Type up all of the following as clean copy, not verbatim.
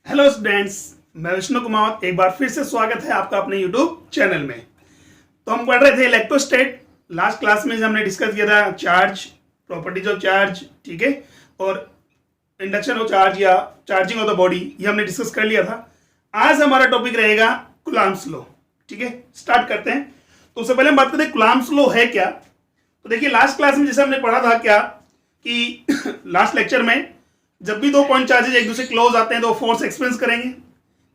Hello students, मैं विष्णु कुमार। एक बार फिर से स्वागत है आपका अपने यूट्यूब चैनल में। तो हम पढ़ रहे थे इलेक्ट्रोस्टैट। लास्ट क्लास में हमने डिस्कस किया था चार्ज, प्रॉपर्टीज ऑफ चार्ज, ठीक है, और इंडक्शन ऑफ चार्ज या चार्जिंग ऑफ द बॉडी, ये हमने डिस्कस कर लिया था। आज हमारा टॉपिक रहेगा कूलम्ब्स लॉ। ठीक है, स्टार्ट करते हैं। तो उससे पहले हम बात करते हैं कूलम्ब्स लॉ है क्या। तो देखिए, लास्ट क्लास में जैसे हमने पढ़ा था क्या कि लास्ट लेक्चर में जब भी दो पॉइंट चार्जेस एक दूसरे क्लोज आते हैं तो फोर्स एक्सपीरियंस करेंगे।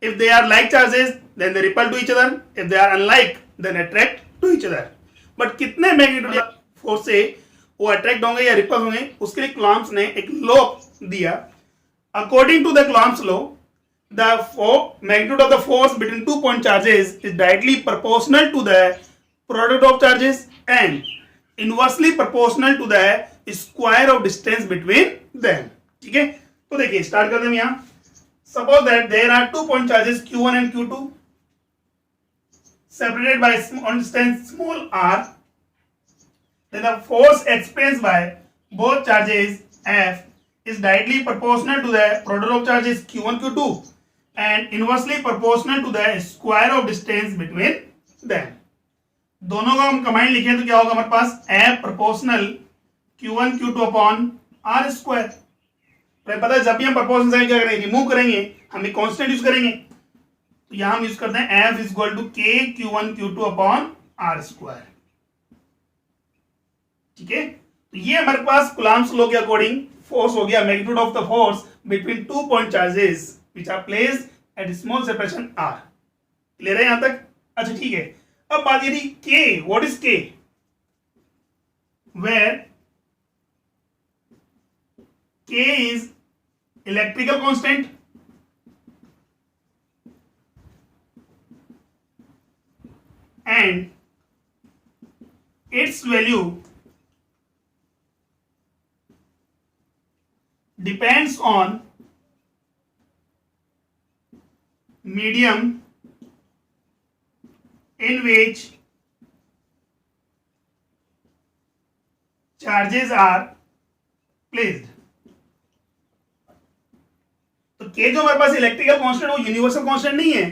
If they are like charges then they repel to each other, if they are unlike then attract to each other. But कितने मैग्नीट्यूड फोर्स से वो अट्रैक्ट होंगे या रिपल होंगे, उसके लिए कूलम्ब्स ने एक लॉ दिया। According to the Coulomb's law, the magnitude of the force between 2 point charges is directly proportional to the product of charges and inversely proportional to the square of distance between them. ठीक है, तो देखिए start करते हैं यहां। Suppose that there are 2 point charges q1 and q2 separated by small distance small r. Then the force experienced by both charges F is directly proportional to the product of charges q1 q2 and inversely proportional to the square of distance between them. दोनों का हम command लिखें तो क्या होगा हमारे पास F proportional q1 q2 upon r square. पता है जब भी हम प्रोपोर्शनल साइन क्या करेंगे, रिमूव करेंगे, हम एक कांस्टेंट यूज करेंगे। तो यहां हम यूज करते हैं F is equal to k q1 q2 upon r square. ठीक है, तो ये हमारे पास कूलम्ब्स लॉ के अकॉर्डिंग फोर्स हो गया, magnitude of the force between 2 point charges which are placed at small separation r. Clear है यहां तक? अच्छा ठीक है, अब बात ये थी k, what is k? Where k is electrical constant and its value depends on medium in which charges are placed. तो k जो हमारे पास इलेक्ट्रिकल कांस्टेंट वो यूनिवर्सल कांस्टेंट नहीं है,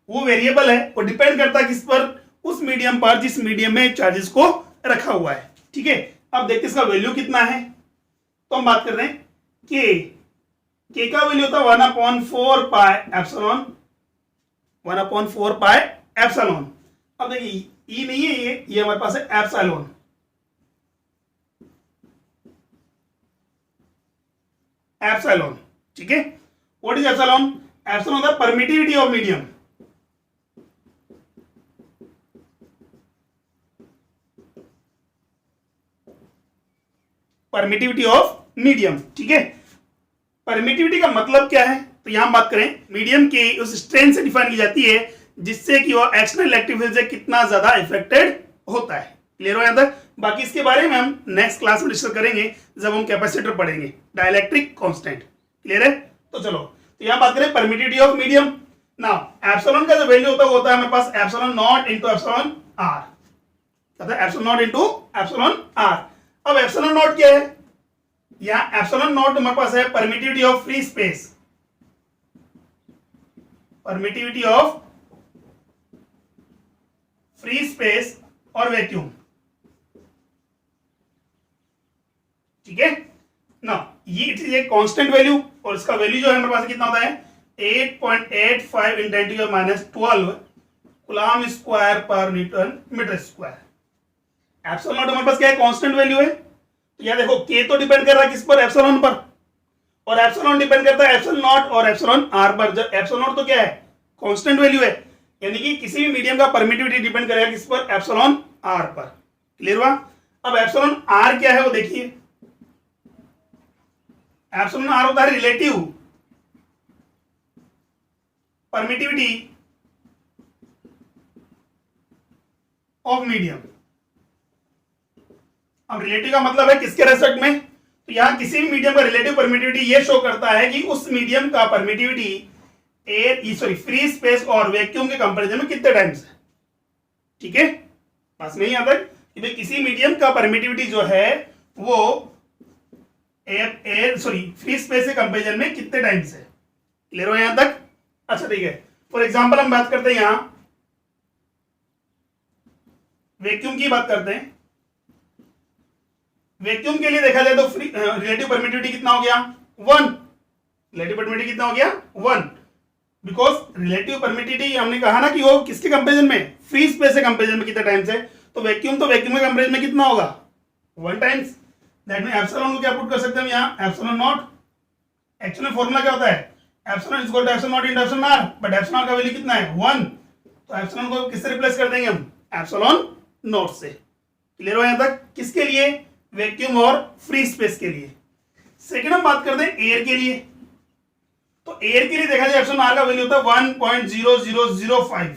वो वेरिएबल है, वो डिपेंड करता है किस पर, उस मीडियम पर जिस मीडियम में चार्जेस को रखा हुआ है। ठीक है, अब देखते इसका वैल्यू कितना है। तो हम बात कर रहे हैं k का वैल्यू होता है 1/4 पाई एप्सिलॉन, 1/4 पाई एप्सिलॉन। अब देखिए ई नहीं है, ये हमारे पास है एप्सिलॉन। एप्सिलॉन, ठीक है, व्हाट इज एप्सिलॉन? एप्सिलॉन होता है permittivity of medium. Permittivity of medium, ठीक है। परमिटिविटी का मतलब क्या है? तो यहां बात करें मीडियम की उस स्ट्रेंथ से डिफाइन की जाती है जिससे कि वो एक्सटर्नल इलेक्ट्रिक फील्ड से कितना ज्यादा अफेक्टेड होता है। क्लियर हो यहां तक? बाकी इसके बारे में हम नेक्स्ट क्लास में डिस्कस करेंगे जब हम कैपेसिटर पढ़ेंगे, डाइलेक्ट्रिक कांस्टेंट। क्लियर है? तो चलो, तो यहां बात करें permittivity of medium. Now epsilon का जो वैल्यू होता है हमारे पास epsilon naught into epsilon R. क्या था? Epsilon naught into epsilon R. अब एप्सिलॉन नॉट क्या है? यहां एप्सिलॉन नॉट हमारे पास है permittivity of free space, permittivity of free space और वैक्यूम। ठीक है ना, ये it is a constant value और इसका वैल्यू जो है हमारे पास कितना होता है 8.85 × 10⁻12 कूलम्ब स्क्वायर पर newton metre square. Epsilon naught हमारे पास क्या है? कांस्टेंट वैल्यू है। तो यहां देखो k तो डिपेंड कर रहा है किस पर? एप्सिलॉन पर, और एप्सिलॉन डिपेंड करता है एप्सिलॉन नॉट और एप्सिलॉन आर पर। जो एप्सिलॉन नॉट तो क्या है? कांस्टेंट वैल्यू है, यानी कि किसी भी मीडियम का परमिटिविटी डिपेंड करेगा किस पर? एप्सिलॉन आर पर। क्लियर हुआ? अब एप्सिलॉन आर क्या है वो देखिए। एप्सिलॉन आर होता है रिलेटिव परमिटिविटी ऑफ मीडियम। अब रिलेटिव का मतलब है किसके रेस्पेक्ट में? तो यहां किसी भी मीडियम का रिलेटिव परमिटिविटी ये शो करता है कि उस मीडियम का परमिटिविटी फ्री स्पेस और वैक्यूम के कंपैरिजन में कितने टाइम्स है। ठीक है, पास में ही यहां तक कि भाई किसी मीडियम का परमिटिविटी जो है वो फ्री स्पेस के कंपैरिजन में कितने टाइम्स है। क्लियर हो यहां तक? अच्छा ठीक है, फॉर एग्जाम्पल हम बात करते हैं यहां वैक्यूम की बात करते हैं। वैक्यूम के लिए देखा जाए तो रिलेटिव परमिटिविटी कितना हो गया 1। रिलेटिव परमिटिविटी कितना हो गया 1, बिकॉज रिलेटिव परमिटिविटी हमने कहा ना कि वो किसके कंपेरिजन में, फ्री स्पेस के कंपेरिजन में कितने टाइम्स है, तो वैक्यूम के कंपेरिजन में कितना होगा 1 टाइम्स। दैट मीन एप्सिलॉन को क्या पुट कर सकते हैं हम यहाँ, एप्सिलॉन नॉट। एक्चुअली फॉर्मूला क्या होता है, epsilon is equal to epsilon naught into epsilon R, but epsilon का वैल्यू कितना है 1, तो एप्सिलॉन को किससे रिप्लेस कर देंगे हम, एप्सिलॉन नॉट से। क्लियर हो यहां तक, किसके लिए, वैक्यूम और फ्री स्पेस के लिए। सेकंड हम बात करते हैं एयर के लिए, तो एयर के लिए देखा जाए एप्सिलॉन आर का वैल्यू होता है 1.0005,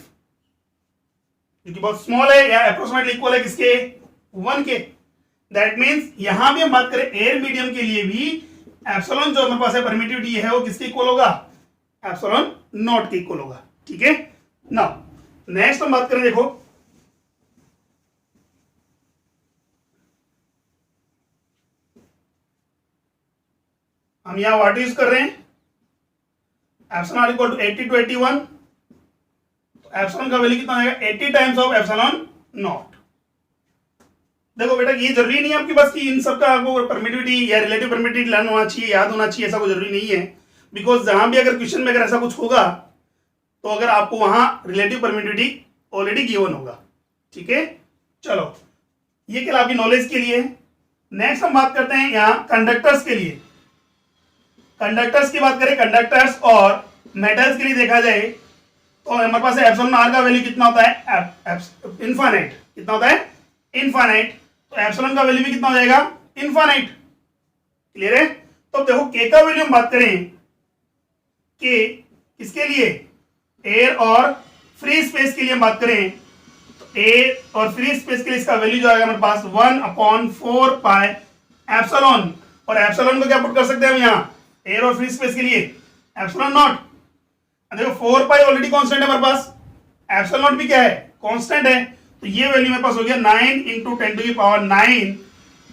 जो कि बहुत स्मॉल है या अप्रोक्सीमेटली इक्वल है किसके 1 के। दैट मींस यहां भी हम बात करें एयर मीडियम के लिए भी एप्सिलॉन जो हमारे पास है परमिटिविटी है वो किसके इक्वल होगा, एप्सिलॉन नॉट के इक्वल होगा। ठीक है, नाउ नेक्स्ट हम बात करें, देखो हम यहां व्हाट यूज कर रहे हैं, एप्सिलॉन इक्वल टू 80 to 81, तो एप्सिलॉन का वैल्यू कितना आएगा 80 टाइम्स ऑफ एप्सिलॉन नॉट। देखो बेटा ये जरूरी नहीं है आपके पास कि इन सबका आपको परमिटिविटी या रिलेटिव परमिटिविटी लर्न होना चाहिए, याद होना चाहिए, ऐसा कोई जरूरी नहीं है। बिकॉज जहां भी अगर क्वेश्चन में अगर ऐसा कुछ होगा तो अगर आपको वहां रिलेटिव परमिटिविटी ऑलरेडी गिवन होगा। ठीक है, चलो ये केवल आपकी नॉलेज के लिए। नेक्स्ट हम बात करते हैं यहाँ कंडक्टर्स के लिए। कंडक्टर्स की बात करें, कंडक्टर्स और मेटल्स के लिए देखा जाए तो हमारे पास एप्सिलॉन आर का वैल्यू कितना होता है, इनफाइनाइट। कितना होता है, इनफाइनाइट। तो एप्सिलॉन का वैल्यू भी कितना हो जाएगा, इनफाइनाइट। क्लियर है, तो देखो के का वैल्यू हम बात करें, के किसके लिए, एयर और फ्री स्पेस के लिए हम बात करें, तो एयर और फ्री स्पेस के लिए इसका वैल्यू जो आएगा हमारे पास 1/4 पाई एप्सिलॉन। और एप्सिलॉन को क्या पुट कर सकते हैं हम यहाँ, एयर और फ्री स्पेस के लिए एप्सिलॉन नॉट। देखो 4 पाई ऑलरेडी कांस्टेंट है हमारे पास, एप्सिलॉन नॉट भी क्या है, कांस्टेंट है, तो ये वैल्यू मेरे पास हो गया 9 × 10⁹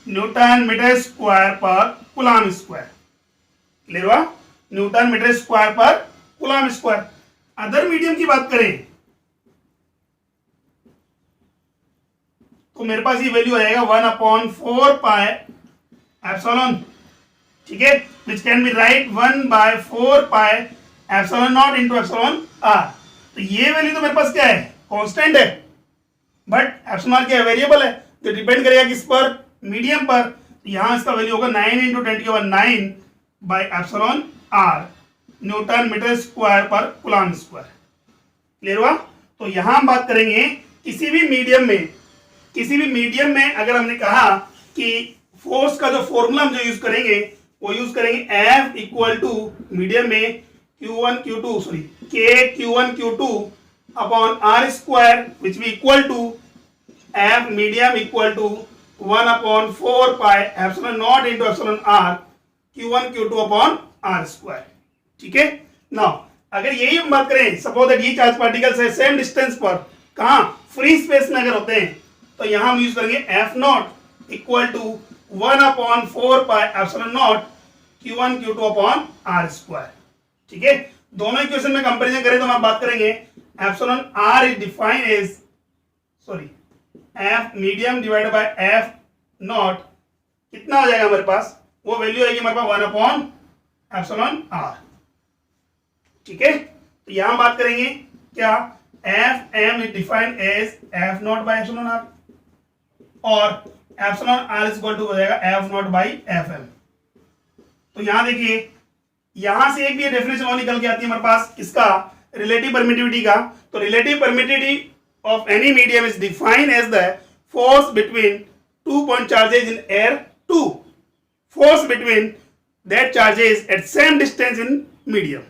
न्यूटन मीटर स्क्वायर पर कूलम स्क्वायर। क्लियर हुआ, न्यूटन मीटर स्क्वायर पर कूलम स्क्वायर। अदर मीडियम की बात करें तो मेरे पास ये वैल्यू आ जाएगा 1/4 पाई एप्सिलॉन। ठीक है, which can be write 1/4 pi epsilon naught into epsilon R. तो ये वैल्यू तो मेरे पास क्या है, कांस्टेंट है, बट एप्सिलॉन आर क्या वेरिएबल है, तो डिपेंड करेगा किस पर, मीडियम पर। तो यहां इसका वैल्यू होगा 9 × 10⁹ by epsilon R newton metre square पर कूलम स्क्वायर। क्लियर हुआ, तो यहां हम बात करेंगे किसी भी मीडियम में अगर हमने कहा कि फोर्स का जो फॉर्मूला हम जो यूज करेंगे वो यूज करेंगे F इक्वल टू मीडियम में K Q1 Q2 upon R square which be equal to F medium equal to 1/4 pi epsilon naught into epsilon R Q1 Q2 upon R square. ठीक है, now अगर यही हम बात करें, suppose that ये charge particles है सेम डिस्टेंस पर, कहां, फ्री स्पेस में अगर होते हैं, तो यहां हम यूज करेंगे F naught equal to 1/4 pi epsilon naught Q1 Q2 upon R square. ठीक है, दोनों इक्वेशन में कंपैरिजन करें तो हम बात करेंगे epsilon R is defined as F medium divided by F naught, कितना हो जाएगा हमारे पास, वो वैल्यू आएगी हमारे पास 1/एप्सिलॉन R। ठीक है, तो यहां बात करेंगे क्या, F M is defined as F naught by epsilon R और epsilon R is equal to हो जाएगा F नॉट बाय FM। तो यहां देखिए, यहां से एक भी डेफिनेशन और निकल के आती है हमारे पास किसका, रिलेटिव परमिटिविटी का। तो relative permittivity of any medium is defined as the force between 2 point charges in air to force between that charges at same distance in medium।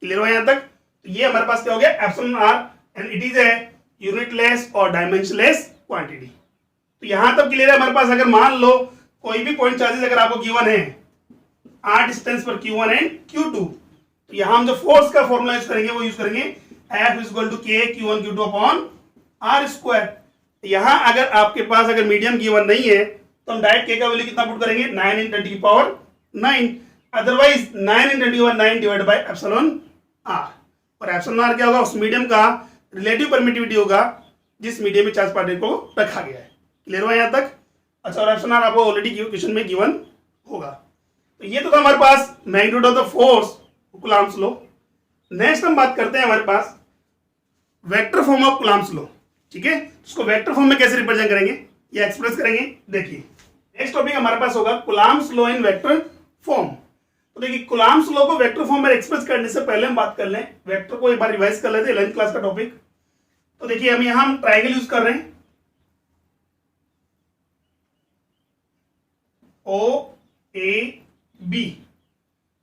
Clear हो यहां तक, तो ये हमारे पास क्या हो गया epsilon R, and it is a unitless और डायमेंशनलेस क्वांटिटी। तो यहां तक क्लियर है हमारे पास। अगर मान लो कोई भी पॉइंट चार्जेस अगर आपको गिवन है r डिस्टेंस पर Q1 एंड Q2, तो यहां हम जो फोर्स का फॉर्मूला यूज करेंगे वो यूज करेंगे F is equal to K Q1 Q2 upon R square. यहां अगर आपके पास अगर मीडियम गिवन नहीं है तो हम डायरेक्ट K का वैल्यू कितना पुट करेंगे 9 × 10⁹, otherwise 9 × 10⁹ divided by epsilon R। और एप्सिलॉन आर क्या होगा, उस मीडियम का रिलेटिव परमिटिविटी होगा जिस मीडियम में चार्ज पार्टिकल को रखा गया है। क्लियर हुआ यहाँ तक? अच्छा, और एप्सिलॉन आर आपको ऑलरेडी क्वेश्चन में गिवन होगा। तो ये तो था हमारे पास magnitude of the force, Coulomb's law. Next हम बात करते हैं हमारे पास vector form of Coulomb's law. ठीक है, इसको वेक्टर फॉर्म में कैसे रिप्रेजेंट करेंगे या एक्सप्रेस करेंगे, देखिए नेक्स्ट टॉपिक हमारे पास होगा Coulomb's law in vector form. तो देखिए कूलम्ब्स लॉ को वेक्टर फॉर्म में एक्सप्रेस करने से पहले हम बात कर लें वेक्टर को, एक बार रिवाइज कर लेते हैं 11th क्लास का टॉपिक। तो देखिए हम यहां ट्राइंगल यूज कर रहे हैं, O A B,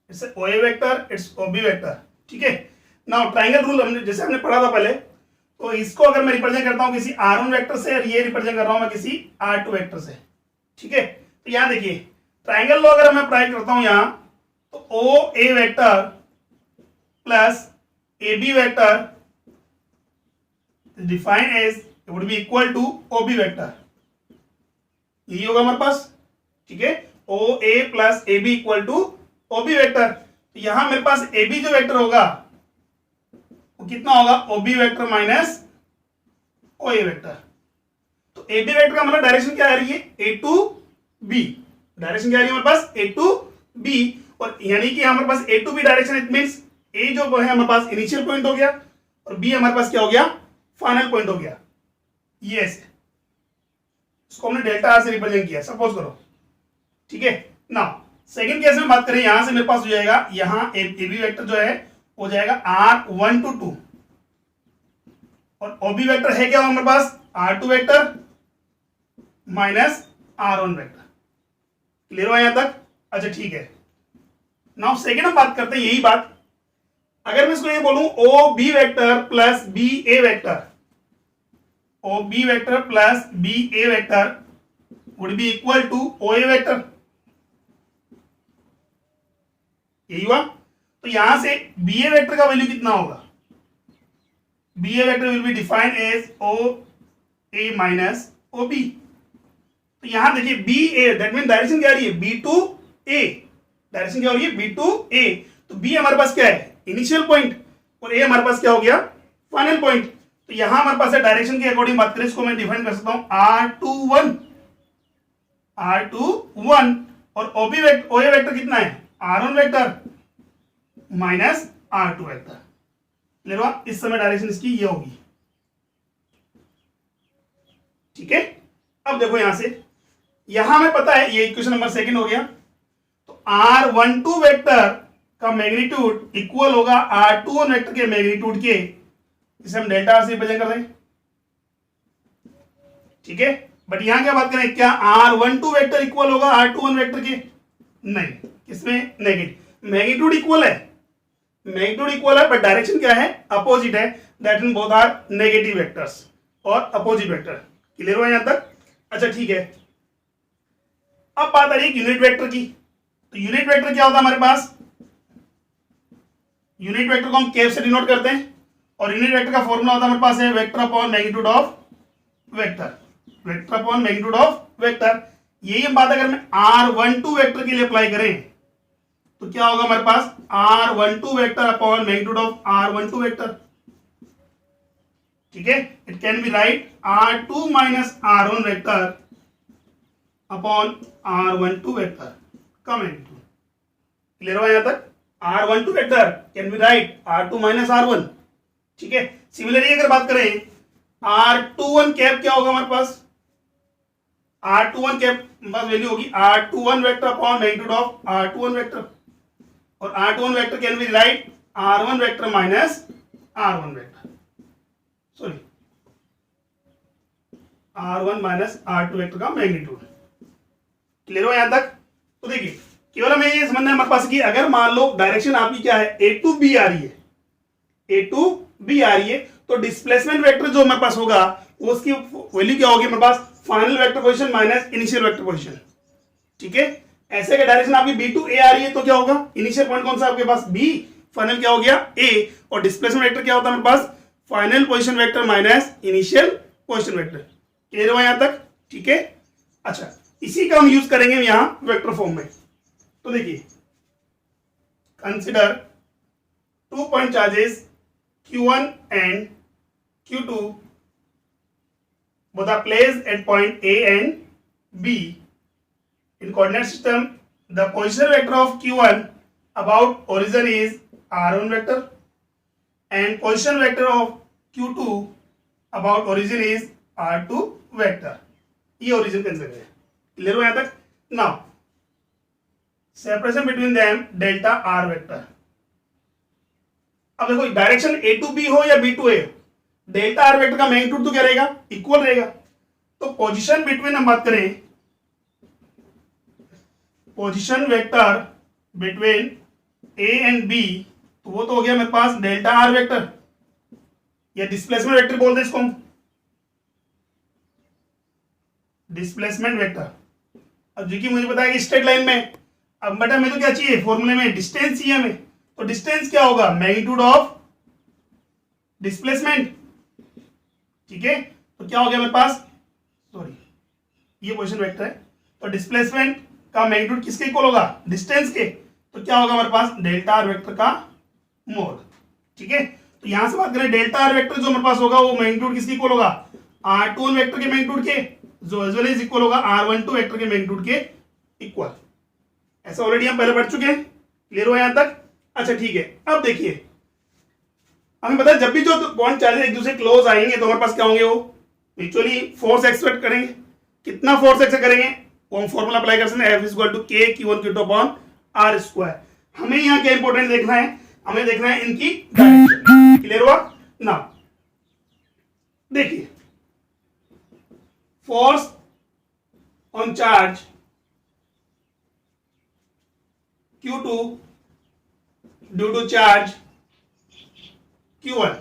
it's O A vector, it's O B vector. ठीक है, नाउ ट्राइंगल रूल हमने जैसे हमने पढ़ा था पहले, तो इसको अगर मैं रिप्रेजेंट करता हूं किसी r1 वेक्टर से और ये रिप्रेजेंट कर रहा हूं मैं किसी r2 वेक्टर से। ठीक है, तो यहां देखिए ट्राइंगल लॉ अगर मैं अप्लाई करता हूं यहां, तो O A vector plus A B vector defined as would be equal to O B vector, यही होगा हमारे पास। ठीक है, O A plus A B equal to O B vector. तो यहां मेरे पास ए बी जो वेक्टर होगा वो कितना होगा, ओ B vector minus O A vector. तो ए बी वेक्टर का मतलब डायरेक्शन क्या आ रही है, ए टू बी, डायरेक्शन क्या आ रही है हमारे पास, ए टू बी। और यानी कि हमारे पास A to B direction, it means A जो है हमारे पास इनिशियल पॉइंट हो गया और बी हमारे पास क्या हो गया, फाइनल पॉइंट हो गया। ये ऐसे इसको हमने डेल्टा आर से रिप्रेजेंट किया, सपोज करो। ठीक है, नाउ सेकंड केस में बात करें, यहां से मेरे पास हो जाएगा, यहां ए बी वेक्टर जो है हो जाएगा r1 to 2 और ओ बी वेक्टर है क्या हमारे पास, r2 vector minus r1 vector. Clear हुआ यहां तक? अच्छा ठीक है, नाउ सेकंड हम बात करते हैं यही बात। अगर मैं इसको ये बोलूं O B vector plus B A vector, O B vector plus B A vector would be equal to O A vector, यही हुआ। तो यहां से बी ए वेक्टर का वैल्यू कितना होगा, B A vector will be defined as O A minus O B. तो यहां देखिए B A, that mean direction क्या आ रही है, बी टू ए, डायरेक्शन क्या हो रही है, बी टू ए। तो बी हमारे पास क्या है, इनिशियल पॉइंट, और ए हमारे पास क्या हो गया, फाइनल पॉइंट। तो यहां हमारे पास है डायरेक्शन के अकॉर्डिंग बात करें, इसको मैं डिफाइन कर सकता हूं r21, r21 और ओ B vector, O A vector कितना है, r1 vector minus r2 vector. Clear हुआ? इस समय डायरेक्शन इसकी ये होगी। ठीक है, अब देखो यहां से, यहां हमें पता है ये इक्वेशन नंबर सेकंड हो गया। तो r12 वेक्टर का मैग्नीट्यूड इक्वल होगा r21 वेक्टर के मैग्नीट्यूड के, जिसे हम डेल्टा आर से रिप्रेजेंट कर रहे हैं। ठीक है, बट यहां क्या बात करें, क्या r12 वेक्टर इक्वल होगा r21 वेक्टर के, नहीं, किसमें, नेगेटिव। मैग्नीट्यूड इक्वल है, मैग्नीट्यूड इक्वल है, बट डायरेक्शन क्या है, अपोजिट है, that mean both are negative vectors और अपोजिट वेक्टर। क्लियर हुआ यहां तक? अच्छा ठीक है, अब बात आ रही है यूनिट वेक्टर की। तो यूनिट वेक्टर क्या होता है हमारे पास, यूनिट वेक्टर को हम केव से डिनोट करते हैं, और यूनिट वेक्टर का फॉर्मूला होता है हमारे पास है vector upon magnitude of vector, vector upon magnitude of vector. यही हम बात अगर मैं r12 वेक्टर के लिए अप्लाई करें तो क्या होगा हमारे पास, r12 vector upon magnitude of r12 vector. ठीक है, it can be right r2 minus r1 vector upon r12 vector का मैग्नीट्यूड। क्लियर हुआ यहां तक? r12 vector can be right r2 minus r1। ठीक है, सिमिलरली अगर बात करें r21 कैप क्या होगा हमारे पास, r21 कैप बस वैल्यू होगी r21 vector upon magnitude of r21 vector, और r21 vector can be right r1 vector minus r1 vector, sorry r1 minus r2 vector का मैग्नीट्यूड। क्लियर हो यहां तक? तो देखिए केवल हमें ये समझना है हमारे पास कि अगर मान लो डायरेक्शन आपकी क्या है, ए टू बी आ रही है, ए टू बी आ रही है, तो डिस्प्लेसमेंट वेक्टर जो हमारे पास होगा वो उसकी वैल्यू क्या होगी हमारे पास, final vector position minus initial vector position. ठीक है, ऐसे का डायरेक्शन आपकी बी टू ए आ रही है तो क्या होगा, इनिशियल पॉइंट कौन सा आपके पास, बी, फाइनल क्या हो गया, ए, और डिस्प्लेसमेंट वेक्टर क्या होता है हमारे पास, final position vector minus initial position vector. Clear हुआ यहां तक? ठीक है, अच्छा इसी का हम यूज करेंगे यहां वेक्टर फॉर्म में। तो देखिए consider 2 point charges Q1 and Q2 both are placed at point A and B in coordinate system. The position vector of Q1 about origin is R1 vector and position vector of Q2 about origin is R2 vector. ये origin consider है. Clear हो यहाँ तक? Now separation between them delta R vector. अब देखो direction A to B हो या B to A, delta R vector का मैग्नीट्यूड तो क्या रहेगा? इक्वल रहेगा. तो पोजीशन बिटवीन हम बात करें, position vector between A and B, तो वो तो हो गया मेरे पास डेल्टा आर वेक्टर या डिस्प्लेसमेंट वेक्टर बोलते हैं इसको हम, डिस्प्लेसमेंट वेक्टर. अब जो कि मुझे पता है कि स्ट्रेट लाइन में, अब बेटा हमें तो क्या चाहिए फॉर्मूले में? डिस्टेंस चाहिए हमें. तो डिस्टेंस क्या होगा? Magnitude of displacement. ठीक है, तो क्या हो गया मेरे पास, सॉरी ये पोजीशन वेक्टर है, तो डिस्प्लेसमेंट का मैग्नीट्यूड किसके इक्वल होगा? डिस्टेंस के. तो क्या होगा हमारे पास? डेल्टा आर वेक्टर का मोड. ठीक है, तो यहां से बात करें डेल्टा आर वेक्टर जो हमारे पास होगा वो मैग्नीट्यूड किसके इक्वल होगा? R21 वेक्टर के मैग्नीट्यूड के, जो एज वेल एज इक्वल होगा R12 वेक्टर के मैग्नीट्यूड के इक्वल. ऐसा ऑलरेडी हम पहले पढ़ चुके हैं. क्लियर हुआ यहां तक? अच्छा ठीक है, अब देखिए हमें पता है जब भी जो पॉइंट चार्जेस एक दूसरे क्लोज आएंगे तो हमारे पास क्या होंगे? वो एक्चुअली फोर्स एक्सपेक्ट करेंगे. कितना फोर्स एक्सपेक्ट करेंगे? वो हम फॉर्मूला अप्लाई कर सकते हैं, F equal to K Q1 Q2 upon R square. हमें यहाँ क्या इंपॉर्टेंट देखना है? हमें देखना है इनकी डायरेक्शन. क्लियर हुआ ना? देखिए force on charge Q2 due to charge Q1,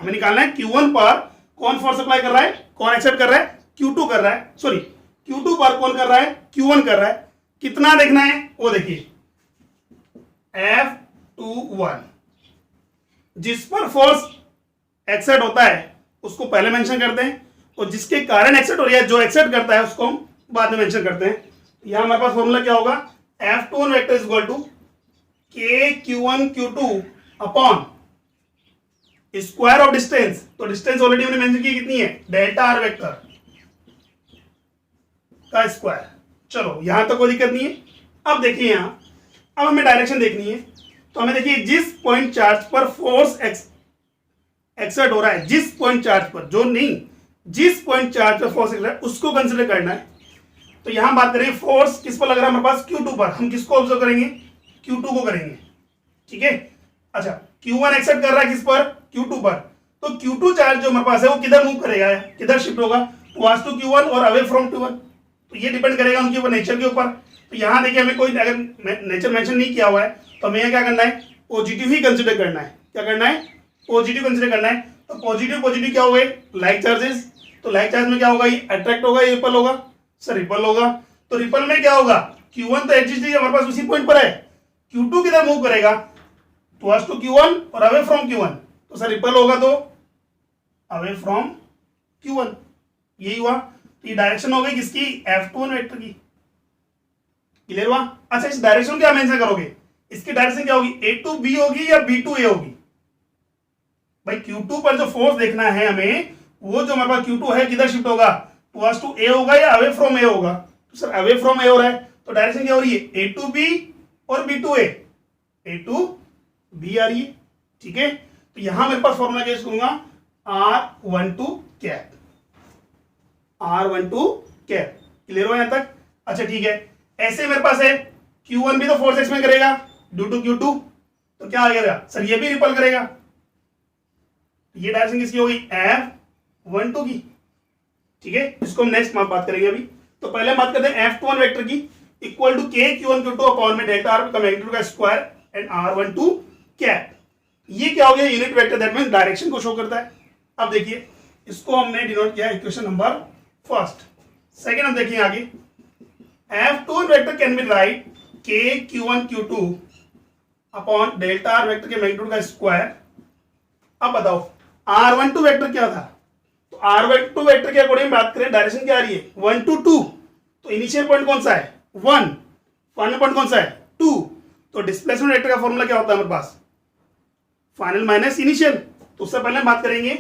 हमें निकालना है Q1 पर कौन फोर्स अप्लाई कर रहा है, कौन एक्सेप्ट कर रहा है? Q2 कर रहा है. सॉरी Q2 पर कौन कर रहा है? Q1 कर रहा है. कितना देखना है वो देखिए, F21. जिस पर फोर्स एक्सेप्ट होता है उसको पहले मेंशन करते हैं, और जिसके कारण एक्सेप्ट हो रही है, जो एक्सेप्ट करता है उसको हम बाद में मेंशन करते हैं. यहां हमारे पास फॉर्मूला क्या होगा? F21 vector is equal to K Q1 Q2 upon square of distance. तो डिस्टेंस ऑलरेडी हमने मेंशन की, कितनी है? डेल्टा आर वेक्टर का स्क्वायर. चलो यहां तक कोई दिक्कत नहीं है. अब देखिए यहां, अब हमें डायरेक्शन देखनी है. तो हमें देखिए जिस पॉइंट चार्ज पर फोर्स एक्सर्ट हो रहा है, जिस पॉइंट चार्ज पर, जो नहीं, जिस पॉइंट चार्ज पर फोर्स एक्सर्ट है उसको कंसिडर करना है. तो यहां बात करें फोर्स किस पर लग रहा है हमारे पास? Q2 पर. हम किसको ऑब्जर्व करेंगे? Q2 को करेंगे. ठीक है, अच्छा Q1 एक्सेप्ट कर रहा है किस पर? Q2 पर. तो Q2 चार्ज जो हमारे पास है वो किधर मूव करेगा, किधर शिफ्ट होगा? टुवर्ड्स टू Q1 और अवे फ्रॉम Q1. तो ये डिपेंड करेगा उनके ऊपर, नेचर के ऊपर. तो यहां देखिए हमें कोई अगर नेचर मेंशन नहीं किया हुआ है तो हमें यहाँ क्या करना है? पॉजिटिव ही कंसिडर करना है. क्या करना है? पॉजिटिव कंसिडर करना है. तो पॉजिटिव पॉजिटिव क्या हो गए? Like charges. तो लाइक चार्ज में क्या होगा? ये अट्रैक्ट होगा, ये रिपल होगा. सर रिपल होगा. तो रिपल में क्या होगा? Q1 तो एग्जिस्ट हमारे पास उसी पॉइंट पर है. Q2 किधर मूव करेगा? टुवर्ड्स टू Q1 और अवे फ्रॉम Q1. तो सर रिपल होगा तो अवे फ्रॉम Q1. यही हुआ. तो ये डायरेक्शन हो गई किसकी? F21 वेक्टर की. क्लियर हुआ? अच्छा इस डायरेक्शन क्या मेंशन करोगे? इसकी डायरेक्शन क्या होगी? A टू B होगी या B टू A होगी? भाई Q2 पर जो फोर्स देखना है हमें, वो जो हमारे पास Q2 है किधर शिफ्ट होगा? टुवर्ड्स टू A होगा या अवे फ्रॉम A होगा? तो सर अवे फ्रॉम A हो रहा है, तो डायरेक्शन क्या हो रही है? A टू B और B to A. A to B आ रही है. ठीक है, तो यहां मेरे पास फॉर्मूला क्या यूज करूंगा? R12 cap. R12 cap. Clear हो यहां तक? अच्छा ठीक है, ऐसे मेरे पास है Q1 भी तो फोर्स एक्सपेंड करेगा ड्यू टू Q2. तो क्या आ गया सर? ये भी रिपल करेगा. ये डायरेक्शन किसकी होगी? F12 की. ठीक है, इसको हम नेक्स्ट बात करेंगे अभी. तो पहले बात करते हैं F21 वेक्टर की, equal to K Q1 Q2 upon में डेल्टा आर का मैग्नीट्यूड का स्क्वायर एंड R12 कैप. ये क्या हो गया? Unit vector, that means direction को शो करता है. अब देखिए इसको हमने डिनोट किया इक्वेशन नंबर फर्स्ट. सेकंड हम देखिए आगे, F21 vector can be write K Q1 Q2 upon delta R vector के मैग्नीट्यूड का स्क्वायर. अब बताओ R12 वेक्टर क्या था? तो R12 वेक्टर के अकॉर्डिंग बात करें, डायरेक्शन क्या आ रही है? 1 to 2. तो इनिशियल पॉइंट कौन सा है? 1. फाइनल पॉइंट कौन सा है? 2. तो डिस्प्लेसमेंट वेक्टर का फॉर्मूला क्या होता है हमारे पास? Final minus initial. तो उससे पहले हम बात करेंगे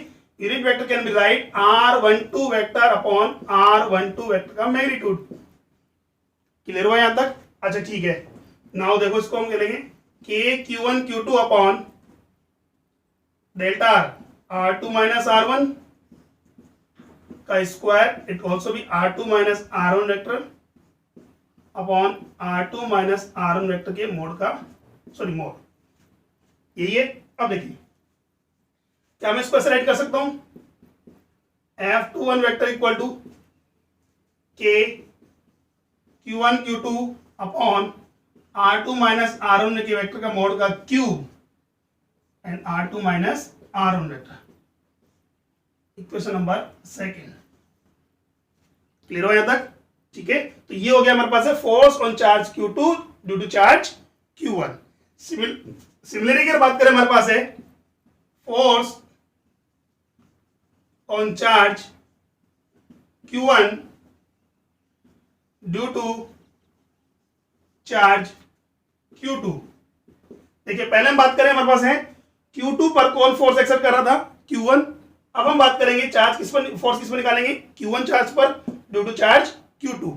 unit vector can be right r12 vector upon r12 vector का मैग्नीट्यूड। क्लियर हुआ यहां तक? अच्छा ठीक है, नाउ देखो इसको हम करेंगे k q1 q2 upon delta r2 minus r1 का स्क्वायर, इट ऑल्सो भी r2 minus r1 vector upon r2 minus r1 vector के मोड का मोड, यही है। अब देखिए क्या मैं इसको ऐसे राइट कर सकता हूं, f21 vector equal to k q1 q2 upon r2 minus r1 के वेक्टर का मोड का cube and r2 minus r1 vector, equation number second. Clear हो यहां तक? ठीक है, तो ये हो गया हमारे पास है force on charge Q2 due to charge Q1। Similarly अगर बात करें हमारे पास है force on charge Q1 due to charge Q2। देखिए पहले हम बात करें हमारे पास है Q2 पर कौन फोर्स एक्सर्ट कर रहा था, Q1। अब हम बात करेंगे चार्ज किस पर, फोर्स किस पर निकालेंगे, Q1 चार्ज पर ड्यू टू चार्ज Q2।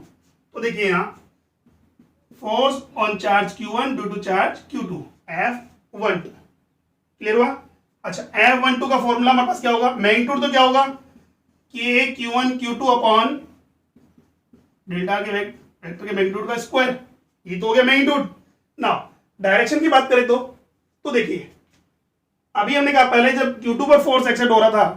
तो देखिए यहां force on charge Q1 due to charge Q2 F12। Clear हुआ? अच्छा F12 का फॉर्मूला हमारे पास क्या होगा, मैग्नीट्यूड तो क्या होगा K Q1 Q2 upon delta के वेक्टर के मैग्नीट्यूड का स्क्वायर, ये तो हो गया मैग्नीट्यूड। नाउ डायरेक्शन की बात करें तो देखिए अभी हमने कहा पहले जब Q2 पर फोर्स एक्सर्ट हो रहा था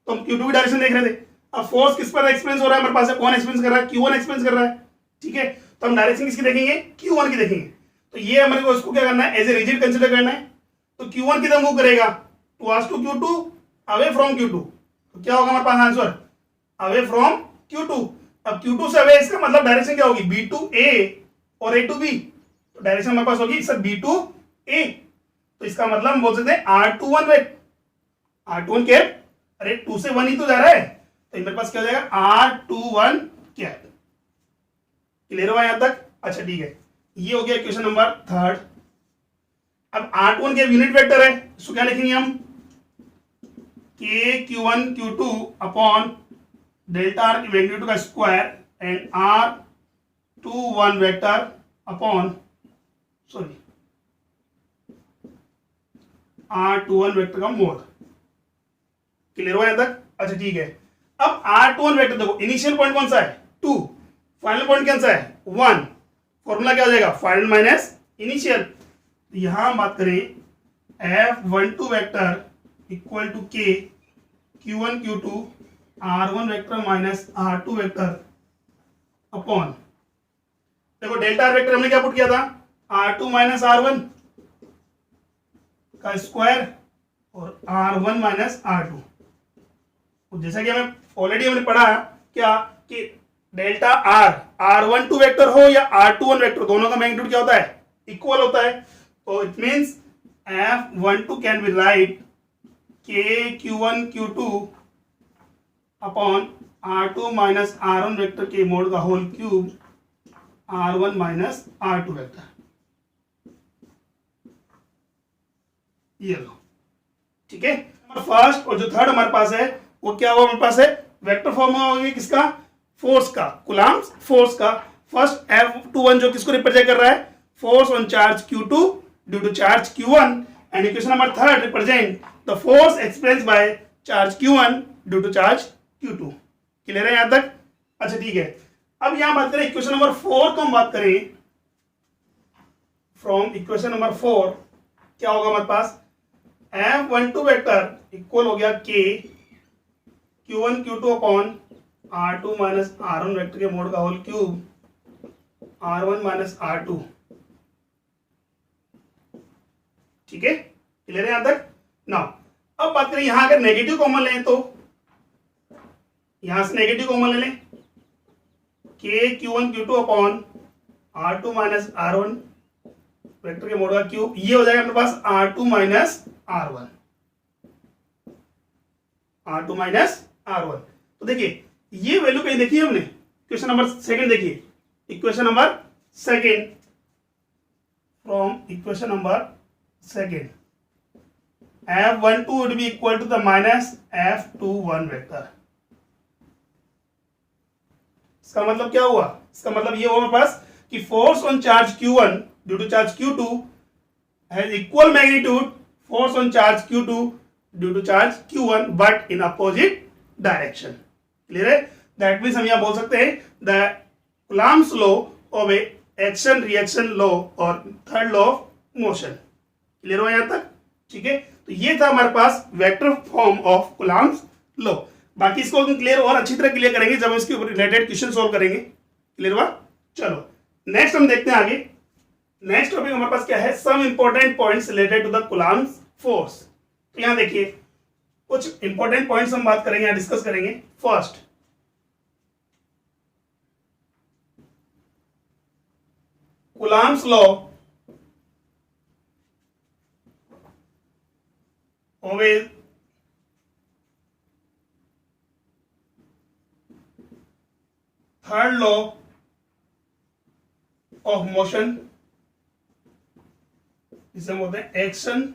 तो हम Q2 की डायरेक्शन देख रहे थे। अब फोर्स किस पर एक्सपीरियंस हो रहा है हमारे पास है, कौन एक्सपीरियंस कर रहा है, Q1 एक्सपीरियंस कर रहा है। ठीक है, तो हम डायरेक्शन किसकी देखेंगे, Q1 की देखेंगे। तो ये हमारे को इसको क्या करना है, एज ए रिजिड कंसिडर करना है। तो Q1 किधर मूव करेगा, towards to Q2 away from Q2। तो क्या होगा हमारे पास आंसर, अवे फ्रॉम Q2। अब Q2 से अवे, इसका मतलब डायरेक्शन क्या होगी, B to A और A to B। तो डायरेक्शन हमारे पास होगी सर B to A। तो इसका मतलब हम बोल सकते हैं R21 वेट, R21 क्या, अरे 2 से 1 ही तो जा रहा है, तो मेरे पास क्या हो जाएगा R21 क्या। क्लियर हुआ यहां तक? अच्छा ठीक है, ये हो गया क्वेश्चन नंबर थर्ड। अब R21 के यूनिट वेक्टर है, इसको क्या लिखेंगे हम, K Q1 Q2 upon delta R की मैग्नीट्यूड का square and R21 vector upon R21 vector का मोड। क्लियर हुआ यहां तक? अच्छा ठीक है, अब R21 वेक्टर देखो इनिशियल पॉइंट कौन सा है 2, फाइनल पॉइंट कौन सा है 1। फॉर्मूला क्या हो जाएगा, फाइनल माइनस इनिशियल। यहां हम बात करें F12 vector equal to K Q1 Q2 R1 vector minus R2 vector upon, देखो डेल्टा वेक्टर हमने क्या पुट किया था, R2 माइनस R1 का स्क्वायर और R1 माइनस R2। जैसा कि हमें ऑलरेडी हमने पढ़ा क्या कि डेल्टा R12 वेक्टर हो या R21 वेक्टर, दोनों का मैग्नीट्यूड क्या होता है, इक्वल होता है। तो it means F12 can be write K Q1 Q2 upon R2 minus R1 vector के मोड का whole cube R1 minus R2 vector. ये लो, ठीक है। फर्स्ट और जो थर्ड हमारे पास है वो क्या हुआ, हमारे पास है वेक्टर फॉर्मूला हो गया किसका, फोर्स का, कूलम्ब्स फोर्स का। फर्स्ट F21 जो किसको रिप्रेजेंट कर रहा है, force on charge Q2 due to charge Q1 and equation number third represent the force experienced by charge Q1 due to charge Q2। Clear है यहां तक? अच्छा ठीक है, अब यहां बात करें इक्वेशन नंबर 4 को, हम बात करें फ्रॉम इक्वेशन नंबर 4 क्या होगा हमारे पास, F12 वेक्टर इक्वल हो गया K Q1 Q2 upon R2 minus R1 vector के मोड का whole cube R1 minus R2। ठीक है, क्लियर है यहां तक? नाउ अब बात करें यहां अगर नेगेटिव कॉमन लें तो यहां से नेगेटिव कॉमन ले लें, K Q1 Q2 upon R2 minus R1 vector के मोड का क्यूब, ये हो जाएगा अपने पास R2 minus R1, R2 minus R1। तो देखिए ये वैल्यू कहीं देखी है हमने, इक्वेशन नंबर सेकंड देखिए, equation number second from equation number second F12 would be equal to the minus F21 vector. इसका मतलब क्या हुआ? इसका मतलब ये हुआ हमारे पास कि force on charge Q1 due to charge Q2 has equal magnitude force on charge Q2 due to charge Q1 but in opposite direction. Clear है? दैट मीन्स हम यहां बोल सकते हैं the Coulomb's law of a action reaction law और third law of motion. Clear हो यहां तक? ठीक है, तो ये था हमारे पास vector form of Coulomb's law. बाकी इसको हम क्लियर और अच्छी तरह क्लियर करेंगे जब इसके ऊपर रिलेटेड क्वेश्चन सॉल्व करेंगे। क्लियर हुआ? चलो नेक्स्ट हम देखते हैं आगे। नेक्स्ट टॉपिक हमारे पास क्या है? Some important points related to the Coulomb's force. तो यहां देखिए कुछ इंपॉर्टेंट पॉइंट्स हम बात करेंगे, यहां डिस्कस करेंगे। First, Coulomb's law always third law of motion, इसे बोलते हैं action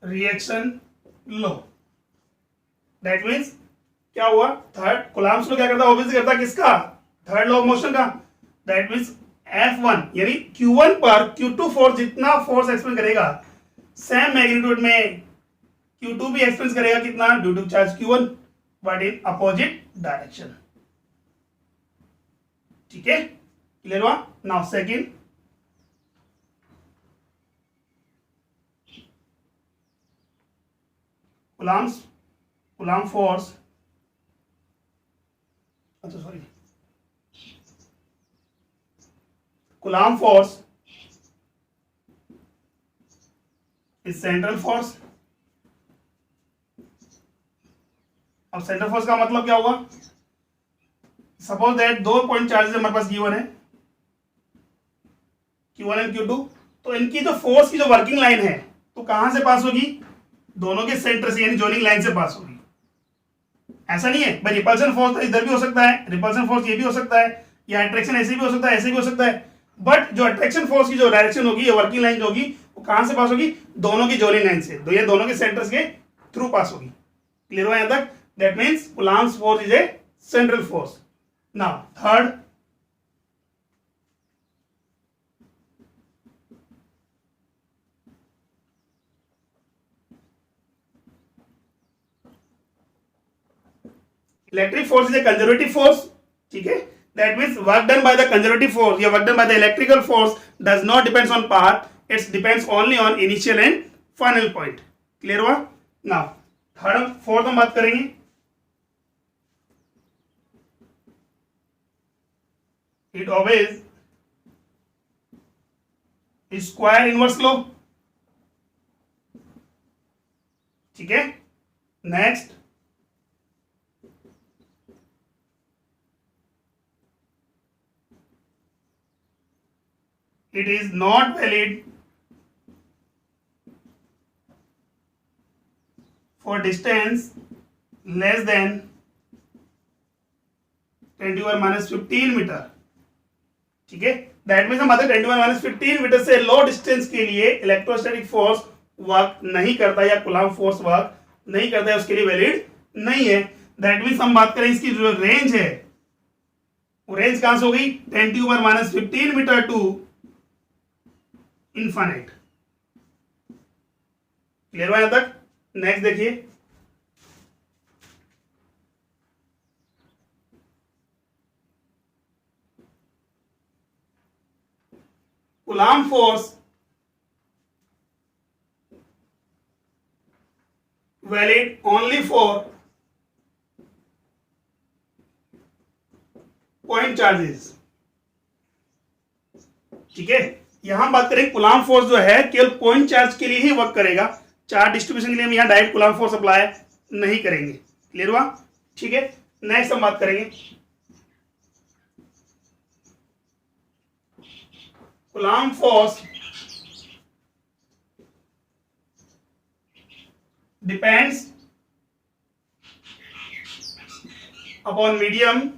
reaction law. That means क्या हुआ? थर्ड कूलम्ब्स लॉ क्या करता है? ऑब्वियसली करता है किसका? थर्ड लॉ ऑफ मोशन का। दैट मीन्स F1 यानी Q1 पर Q2 फोर्स जितना फोर्स एक्सपेंड करेगा सेम मैग्नीट्यूड में Q2 भी एक्सपेंस करेगा कितना? Due to charge Q1 but in opposite direction. ठीक है, क्लियर हुआ? नाउ सेकंड, कूलम्ब फोर्स, अच्छा sorry, Coulomb force is central force. अब सेंट्रल फोर्स का मतलब क्या हुआ? सपोज दैट दो पॉइंट चार्जेस हमारे पास गिवन है Q1 एंड Q2, तो इनकी जो फोर्स की जो वर्किंग लाइन है तो कहां से पास होगी? दोनों के सेंटर से यानी जॉइनिंग लाइन से पास होगी। ऐसा नहीं है भाई रिपल्सन फोर्स तो इधर भी हो सकता है, रिपल्सन फोर्स ये भी हो सकता है, या अट्रैक्शन ऐसे भी हो सकता है, ऐसे भी हो सकता है, बट जो अट्रैक्शन फोर्स की जो डायरेक्शन होगी, ये वर्किंग लाइन जो होगी वो कहां से पास होगी? दोनों की जॉइनिंग लाइन से, ये दोनों के सेंटर्स के थ्रू पास होगी। क्लियर हुआ यहां तक? That means Coulomb's force is a central force. Now third, electric force is a conservative force. ठीक है, that means work done by the conservative force या work done by the electrical force does not depends on path, it depends only on initial and final point। Clear हुआ? Now third fourth हम बात करेंगे, it obeys square inverse law. ठीक है, next it is not valid for distance less than 10⁻⁻15 metre. ठीक है, that means हम बात करें 10⁻⁻15 मीटर से लो डिस्टेंस के लिए इलेक्ट्रोस्टैटिक फोर्स वर्क नहीं करता या कूलम्ब फोर्स वर्क नहीं करता है, उसके लिए वैलिड नहीं है। दैट मीन्स हम बात करें इसकी जो रेंज है वो रेंज कहां से हो गई? 10⁻⁻15 मीटर टू इनफाइनाइट। क्लियर हुआ यहां तक? नेक्स्ट देखिए, coulomb force valid only for point charges. ठीक है, यहां बात करें कूलम्ब फोर्स जो है केवल पॉइंट चार्ज के लिए ही वर्क करेगा, चार्ज डिस्ट्रीब्यूशन के लिए हम यहां डायरेक्ट कूलम्ब फोर्स अप्लाई नहीं करेंगे। क्लियर हुआ? ठीक है, नेक्स्ट हम बात करेंगे Coulomb force depends upon medium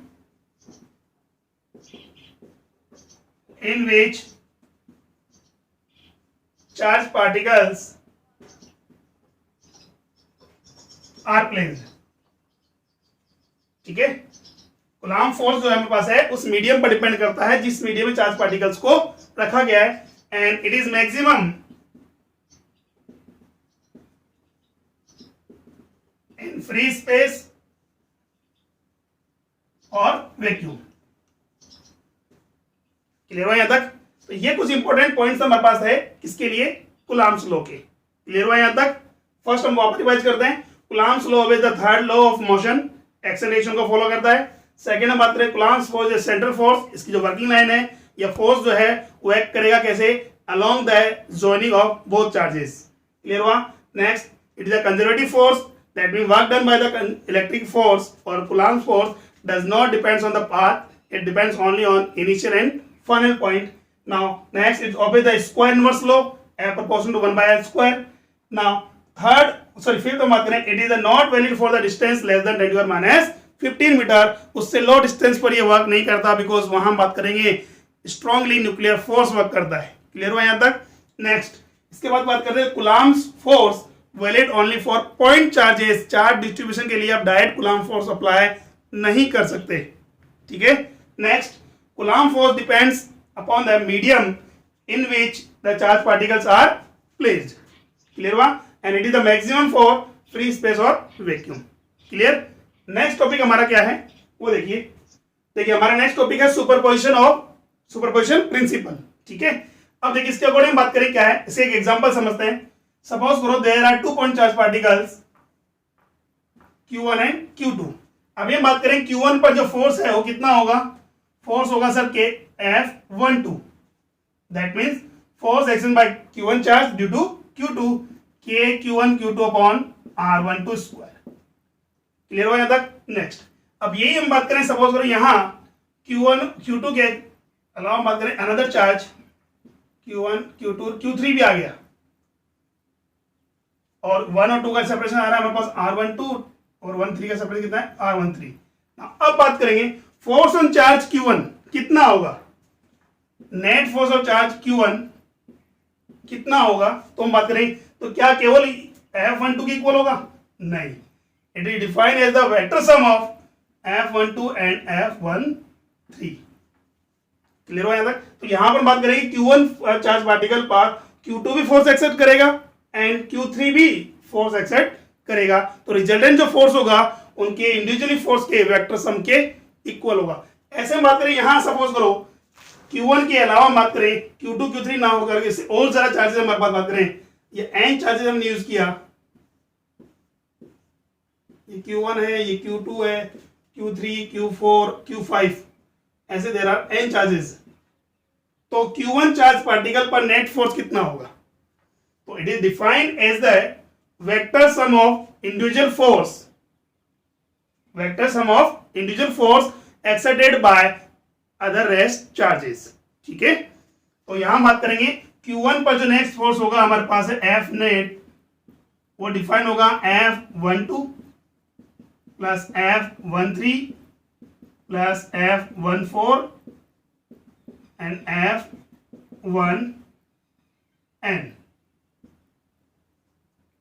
in which charge particles are placed, ठीक है। कूलम्ब फोर्स जो हमारे पास है उस मीडियम पर डिपेंड करता है जिस मीडियम में चार्ज पार्टिकल्स को रखा गया है, and it is maximum in free space और वैक्यूम। क्लियर हुआ यहां तक? तो ये कुछ इंपॉर्टेंट पॉइंट्स हमारे पास है किसके लिए, कूलम्ब्स लॉ के। क्लियर हुआ यहां तक? फर्स्ट हम वापस रिवाइज करते हैं। Coulomb's law is the third law of motion, acceleration को फॉलो करता है। सेकेंड हम बात करें कूलम्ब्स फोर्स या सेंट्रल फोर्स, इसकी जो वर्किंग लाइन है या फोर्स जो है वो एक्ट करेगा कैसे, along the joining of both charges. Clear हुआ? Next, it is a conservative force that mean work done by the electric force, और Coulomb's force does not depends on the path, it depends only on initial and final point. Now next, it obeys the square inverse law, F proportional to 1/r square. Now fifth हम बात करें, it is not valid for the distance less than 10 to the minus 15 metre, उससे लो distance पर ये work नहीं करता, because वहां हम बात करेंगे स्ट्रॉन्गली न्यूक्लियर फोर्स वर्क करता है। क्लियर हुआ यहां तक? नेक्स्ट, इसके बाद बात करते हैं Coulomb's force valid only for point charges, charge distribution के लिए आप डायरेक्ट कूलम्ब फोर्स अप्लाई नहीं कर सकते, ठीक है। Next, coulomb force depends upon the medium in which the charge particles are placed. Clear हुआ? And it is the maximum for free space और vacuum. Clear? Next topic हमारा क्या है वो देखिए हमारा नेक्स्ट टॉपिक है सुपरपोजिशन प्रिंसिपल, ठीक है। अब देखिए इसके अकॉर्डिंग बात करें क्या है, इसे एक एग्जांपल समझते हैं। सपोज करो there are 2 point charge particles Q1 and Q2। अभी हम बात करें Q1 पर जो फोर्स है वो कितना होगा, फोर्स होगा सर के F12, that means force action by Q1 charge due to Q2 K Q1 Q2 upon R12 square। Clear हो यहां तक? नेक्स्ट, अब यही हम बात करें, सपोज करो यहां Q1 Q2 के अलावा हम बात करें another charge Q1 Q2 Q3 भी आ गया, और 1 और 2 का सेपरेशन आ रहा है हमारे पास R12 और 1 3 का सेपरेशन कितना है R13। अब बात करेंगे फोर्स ऑन चार्ज Q1 कितना होगा, net force of charge Q1 कितना होगा, तो हम बात करें तो क्या केवल F12 के इक्वल होगा, नहीं, it is defined as the vector sum of F12 and F13। क्लियर हो यहां तक? तो यहां पर बात करेंगे Q1 चार्ज पार्टिकल पर Q2 भी फोर्स एक्सर्ट करेगा एंड Q3 भी फोर्स एक्सर्ट करेगा, तो रिजल्टेंट जो फोर्स होगा उनके इंडिविजुअली फोर्स के वेक्टर सम के इक्वल होगा। ऐसे हम बात करें यहां सपोज करो Q1 के अलावा बात करें Q2 Q3 ना होकर के और ज्यादा चार्जेस हमारे पास बात करें, ये n चार्जेस हमने यूज किया, ये Q1 है, ये Q2 है, Q3 Q4 Q5, ऐसे देर आर n चार्जेस। तो Q1 चार्ज पार्टिकल पर नेट फोर्स कितना होगा, तो it is defined as the vector sum of individual force exerted by other rest charges, ठीक है। तो यहां बात करेंगे Q1 पर जो नेक्स्ट फोर्स होगा हमारे पास है F नेट, वो डिफाइन होगा F12 plus F13 plus F14 and F1n,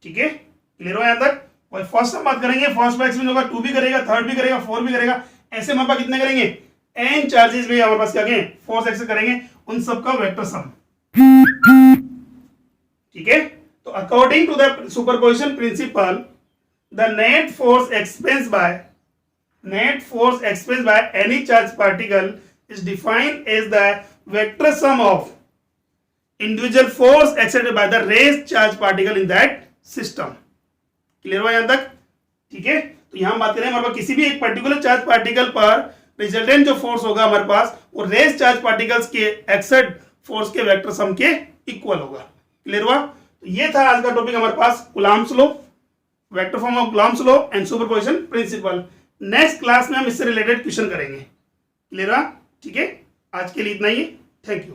ठीक है। क्लियर हो यहां तक? और फर्स्ट हम बात करेंगे, फर्स्ट पर एक्सपेंस होगा 2 भी करेगा, 3rd भी करेगा, 4 भी करेगा, ऐसे हमारे पास कितने करेंगे n चार्जेस में हमारे पास क्या करेंगे फोर्स एक्सर्ट करेंगे, उन सबका वेक्टर सम, ठीक है। तो according to the superposition principle the net force expense by any charge particle is defined as the vector sum of individual force exerted by the rest charge particle in that system. Clear हुआ यहां तक? ठीक है। तो यहां बात करें हमारे पास किसी भी एक पर्टिकुलर चार्ज पार्टिकल पर रिजल्टेंट जो फोर्स होगा हमारे पास वो रेस्ट चार्ज पार्टिकल्स के एक्सर्ट फोर्स के वेक्टर सम के इक्वल होगा। क्लियर हुआ? तो ये था आज का टॉपिक हमारे पास Coulomb's law, vector form of Coulomb's law and superposition principle. Next class में हम इससे रिलेटेड क्वेश्चन करेंगे। क्लियर हुआ? ठीक है, आज के लिए इतना ही। Thank you.